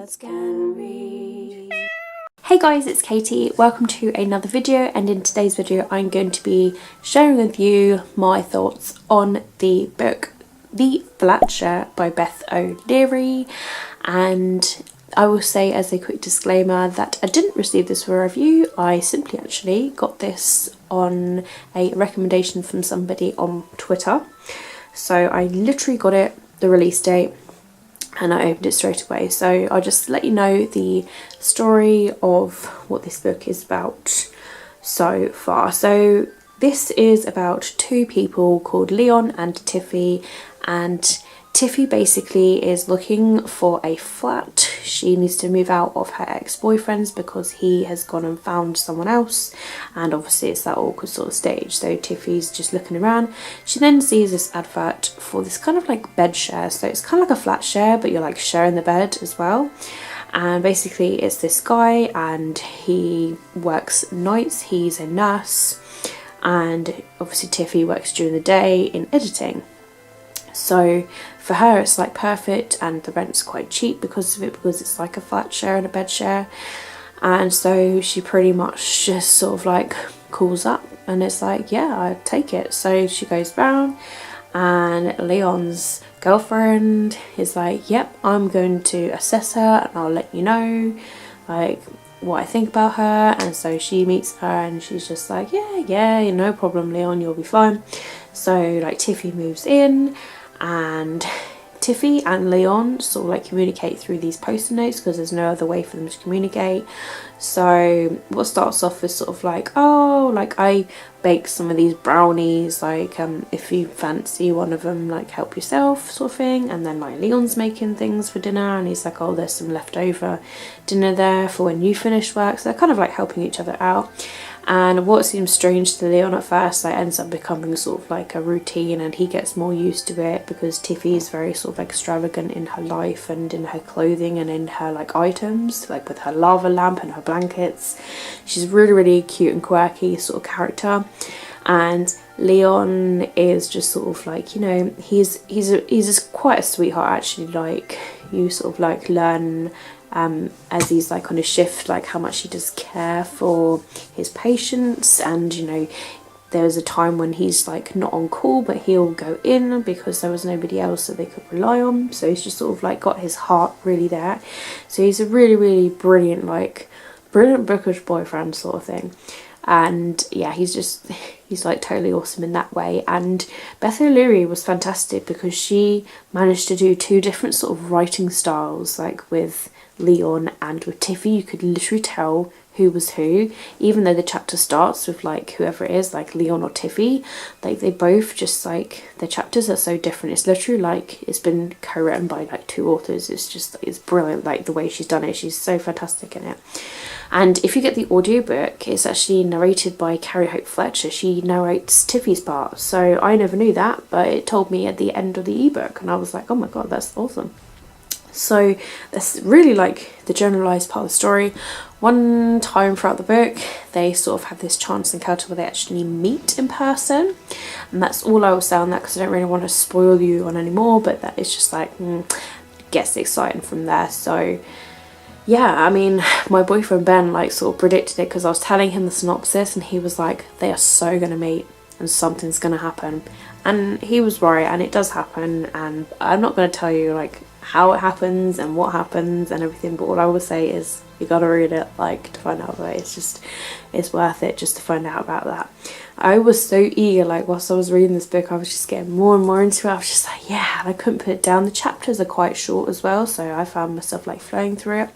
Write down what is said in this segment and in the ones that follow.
words can read. Hey guys, it's Katie. Welcome to another video, and in today's video I'm going to be sharing with you my thoughts on the book The Flatshare by Beth O'Leary. And I will say as a quick disclaimer that I didn't receive this for a review. I simply actually got this on a recommendation from somebody on Twitter. So I literally got it, the release date, and I opened it straight away. So I'll just let you know the story of what this book is about so far. So this is about two people called Leon and Tiffy, and Tiffy basically is looking for a flat. She needs to move out of her ex-boyfriend's because he has gone and found someone else, and obviously it's that awkward sort of stage. So Tiffy's just looking around. She then sees this advert for this kind of like bed share. So it's kind of like a flat share, but you're like sharing the bed as well. And basically it's this guy, and he works nights. He's a nurse, and obviously Tiffy works during the day in editing. So for her it's like perfect, and the rent's quite cheap because of it, because it's like a flat share and a bed share. And so she pretty much just sort of like calls up and it's like, yeah, I take it. So she goes round, and Leon's girlfriend is like, yep, I'm going to assess her and I'll let you know like what I think about her. And so she meets her and she's just like, yeah, no problem, Leon, you'll be fine. So like Tiffy moves in, and Tiffy and Leon sort of like communicate through these post-it notes because there's no other way for them to communicate. So what starts off as sort of like, oh, like I baked some of these brownies, like if you fancy one of them, like help yourself sort of thing. And then like Leon's making things for dinner, and he's like, oh, there's some leftover dinner there for when you finish work. So they're kind of like helping each other out. And what seems strange to Leon at first, like, ends up becoming sort of like a routine, and he gets more used to it because Tiffy is very sort of extravagant in her life and in her clothing and in her like items, like with her lava lamp and her blankets. She's really, really cute and quirky sort of character. And Leon is just sort of like, you know, he's just quite a sweetheart actually. Like you sort of like learn as he's like on a shift, like how much he does care for his patients. And you know, there was a time when he's like not on call, but he'll go in because there was nobody else that they could rely on. So he's just sort of like got his heart really there. So he's a really, really brilliant bookish boyfriend sort of thing. And yeah, he's like totally awesome in that way. And Beth O'Leary was fantastic because she managed to do two different sort of writing styles, like with Leon and with Tiffy. You could literally tell who was who, even though the chapter starts with like whoever it is, like Leon or Tiffy. Like they both just like, their chapters are so different. It's literally like it's been co-written by like two authors. It's just, it's brilliant, like the way she's done it. She's so fantastic in it. And if you get the audiobook, it's actually narrated by Carrie Hope Fletcher. She narrates Tiffy's part. So I never knew that, but it told me at the end of the ebook, and I was like, oh my god, that's awesome. So that's really like the generalized part of the story. One time throughout the book, they sort of have this chance encounter where they actually meet in person, and that's all I will say on that because I don't really want to spoil you on any more, but that is just like gets exciting from there. So yeah, I mean, my boyfriend Ben like sort of predicted it because I was telling him the synopsis, and he was like, they are so gonna meet and something's gonna happen. And he was right, and it does happen. And I'm not going to tell you like how it happens and what happens and everything, but what I will say is you got to read it like to find out about it. It's worth it just to find out about that. I was so eager, like whilst I was reading this book, I was just getting more and more into it. I was just like, yeah, and I couldn't put it down. The chapters are quite short as well, so I found myself like flowing through it.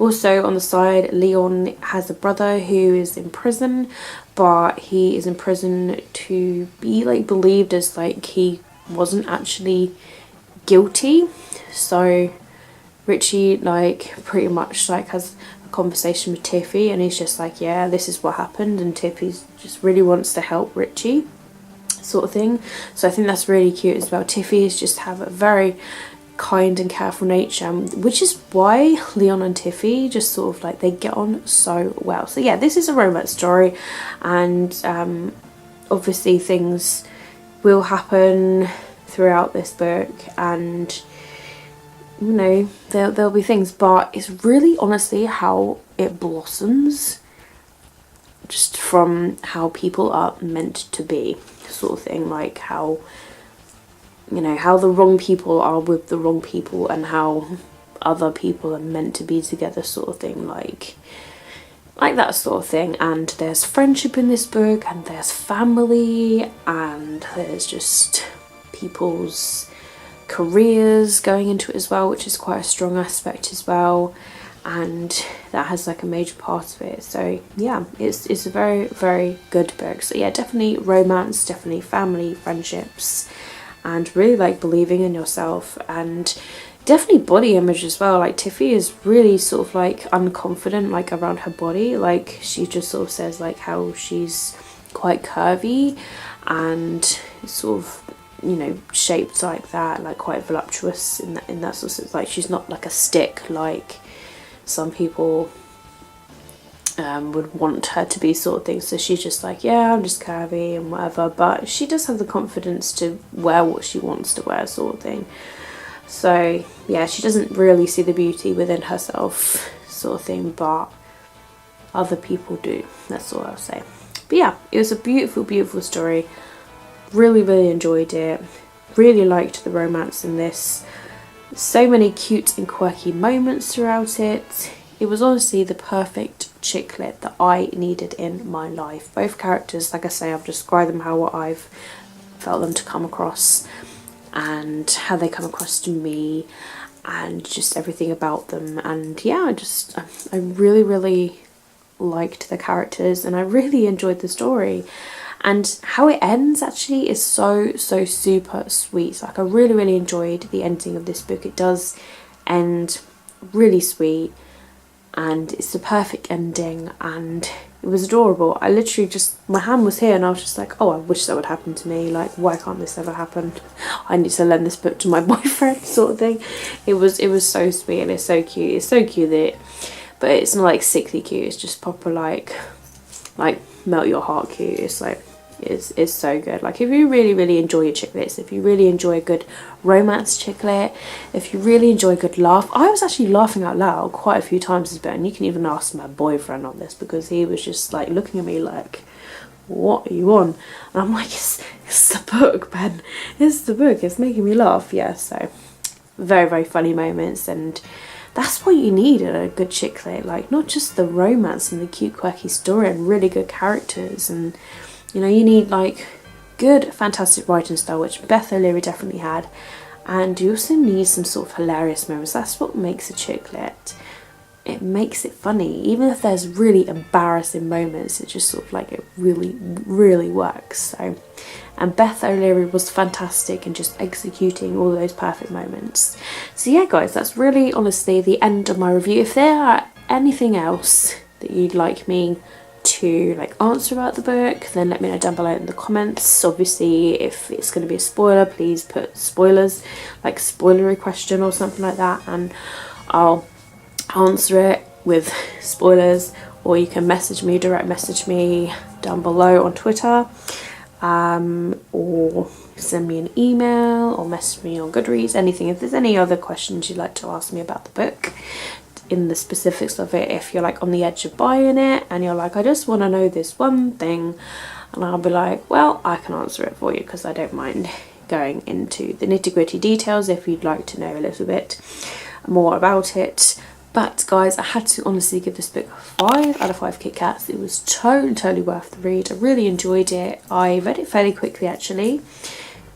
Also on the side, Leon has a brother who is in prison, but he is in prison to be like believed as like he wasn't actually guilty. So Richie like pretty much like has a conversation with Tiffy, and he's just like, yeah, this is what happened, and Tiffy just really wants to help Richie sort of thing. So I think that's really cute as well. Tiffy's just have a very kind and careful nature, which is why Leon and Tiffy just sort of like they get on so well. So yeah, this is a romance story, and obviously things will happen throughout this book, and you know, there'll be things, but it's really honestly how it blossoms just from how people are meant to be, sort of thing. Like how, you know, how the wrong people are with the wrong people and how other people are meant to be together, sort of thing, like that sort of thing. And there's friendship in this book, and there's family, and there's just people's careers going into it as well, which is quite a strong aspect as well, and that has like a major part of it. So yeah, it's a very, very good book. So yeah, definitely romance, definitely family, friendships, and really like believing in yourself, and definitely body image as well. Like Tiffy is really sort of like unconfident like around her body. Like she just sort of says like how she's quite curvy and sort of, you know, shaped like that, like quite voluptuous in that sort of, like she's not like a stick like some people would want her to be, sort of thing. So she's just like, yeah, I'm just curvy and whatever, but she does have the confidence to wear what she wants to wear, sort of thing. So yeah, she doesn't really see the beauty within herself, sort of thing, but other people do. That's all I'll say. But yeah, it was a beautiful, beautiful story. Really, really enjoyed it. Really liked the romance in this. So many cute and quirky moments throughout it. It was honestly the perfect chick lit that I needed in my life. Both characters, like I say, I've described them how I've felt them to come across and how they come across to me, and just everything about them. And yeah, I really, really liked the characters, and I really enjoyed the story. And how it ends actually is so super sweet. Like I really, really enjoyed the ending of this book. It does end really sweet, and it's the perfect ending, and it was adorable. I literally just, my hand was here and I was just like, oh, I wish that would happen to me. Like, why can't this ever happen? I need to lend this book to my boyfriend, sort of thing. It was so sweet, and it's so cute. It's so cute that but it's not like sickly cute. It's just proper like melt your heart cute. It's like, it's so good. Like if you really, really enjoy your chick lits, if you really enjoy a good romance chick lit, if you really enjoy a good laugh. I was actually laughing out loud quite a few times this bit, and you can even ask my boyfriend on this, because he was just like looking at me like, what are you on? And I'm like, it's the book, Ben. It's the book. It's making me laugh. Yeah, so very, very funny moments, and that's what you need in a good chick lit. Like not just the romance and the cute quirky story and really good characters, and you know, you need like good fantastic writing style, which Beth O'Leary definitely had, and you also need some sort of hilarious moments. That's what makes a chick lit. It makes it funny, even if there's really embarrassing moments. It just sort of like, it really, really works. So, and Beth O'Leary was fantastic in just executing all those perfect moments. So yeah guys, that's really honestly the end of my review. If there are anything else that you'd like me to like answer about the book, then let me know down below in the comments. Obviously if it's going to be a spoiler, please put spoilers, like spoilery question or something like that, and I'll answer it with spoilers. Or you can direct message me down below on Twitter, or send me an email or message me on Goodreads, anything. If there's any other questions you'd like to ask me about the book, in the specifics of it, if you're like on the edge of buying it and you're like, I just want to know this one thing, and I'll be like, well, I can answer it for you, because I don't mind going into the nitty-gritty details if you'd like to know a little bit more about it. But guys, I had to honestly give this book 5 out of 5 Kit Kats. It was totally worth the read. I really enjoyed it. I read it fairly quickly actually.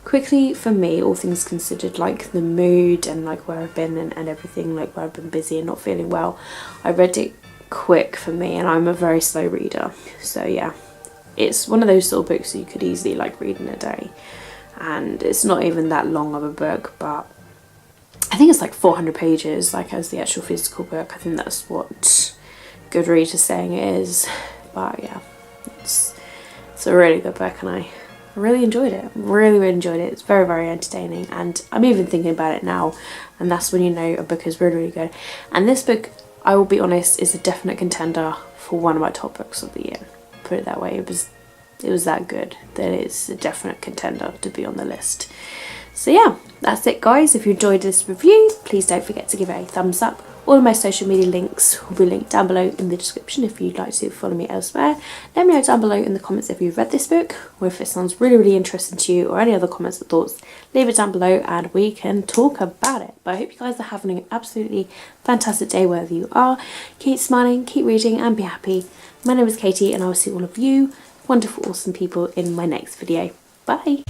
Quickly for me, all things considered, like the mood and like where I've been and everything, like where I've been busy and not feeling well. I read it quick for me, and I'm a very slow reader. So yeah, it's one of those sort of books that you could easily like read in a day. And it's not even that long of a book, but I think it's like 400 pages, like as the actual physical book. I think that's what Goodreads is saying it is. But yeah, it's a really good book, and I really enjoyed it. Really, really enjoyed it. It's very, very entertaining, and I'm even thinking about it now, and that's when you know a book is really, really good. And this book, I will be honest, is a definite contender for one of my top books of the year. Put it that way. It was that good that it's a definite contender to be on the list. So yeah, that's it guys. If you enjoyed this review, please don't forget to give it a thumbs up. All of my social media links will be linked down below in the description if you'd like to follow me elsewhere. Let me know down below in the comments if you've read this book or if it sounds really interesting to you, or any other comments or thoughts. Leave it down below and we can talk about it. But I hope you guys are having an absolutely fantastic day wherever you are. Keep smiling, keep reading and be happy. My name is Katie and I will see all of you wonderful awesome people in my next video. Bye!